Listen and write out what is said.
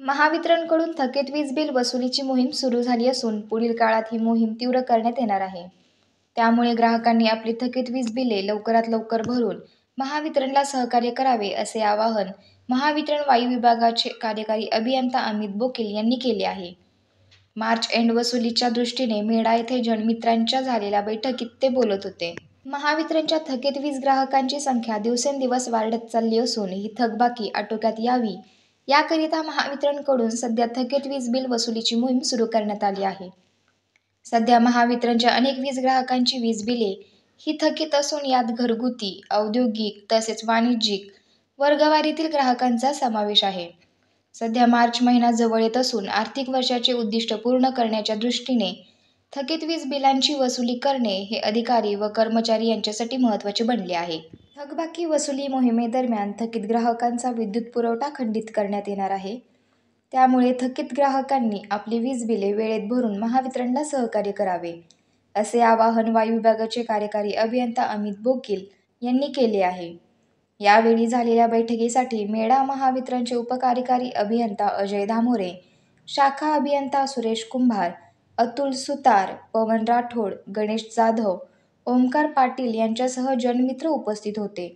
महावितरणकडून थकीत वीज बिल वसुलीची मोहीम सुरू झाली असून पुढील काळात ही मोहीम तीव्र करण्यात येणार आहे. त्यामुळे ग्राहकांनी आपली थकीत वीज बिले लवकरात लवकर भरून महावितरणला सहकार्य करावे असे आवाहन महावितरण वायू विभागाचे कार्यकारी अभियंता अमित बोकील यांनी केले आहे. मार्च एंड वसुलीच्या दृष्टीने मेढा येथे जनमित्रांच्या झालेल्या बैठकीत ते बोलत होते. महावितरणच्या थकीत वीज ग्राहकांची संख्या दिवसेंदिवस वाढत चालली असून ही थकबाकी आटोक्यात यावी याकरिता महावितरणकडून सध्या थकीत वीज बिल वसुलीची मोहीम सुरू करण्यात आली आहे. सध्या महावितरणच्या अनेक वीज ग्राहकांची वीज बिले ही थकीत असून यात घरगुती, औद्योगिक तसेच वाणिज्यिक वर्गवारीतील ग्राहकांचा समावेश आहे. सध्या मार्च महिना जवळ येत असून आर्थिक वर्षाचे उद्दिष्ट पूर्ण करण्याच्या दृष्टीने थकीत वीज बिलांची वसुली करणे हे अधिकारी व कर्मचारी यांच्यासाठी महत्त्वाचे बनले आहे. थकबाकी वसुली मोहिमेदरम्यान थकीत ग्राहकांचा विद्युत पुरवठा खंडित करण्यात येणार आहे. त्यामुळे थकीत ग्राहकांनी आपली वीज बिले वेळेत भरून महावितरणला सहकार्य करावे, असे आवाहन वायू विभागाचे कार्यकारी अभियंता अमित बोकील यांनी केले आहे. यावेळी झालेल्या बैठकीसाठी मेढा महावितरणचे उपकार्यकारी अभियंता अजय धामोरे, शाखा अभियंता सुरेश कुंभार, अतुल सुतार, पवन राठोड, गणेश जाधव, ओमकार पाटील यांच्यासह जनमित्र उपस्थित होते.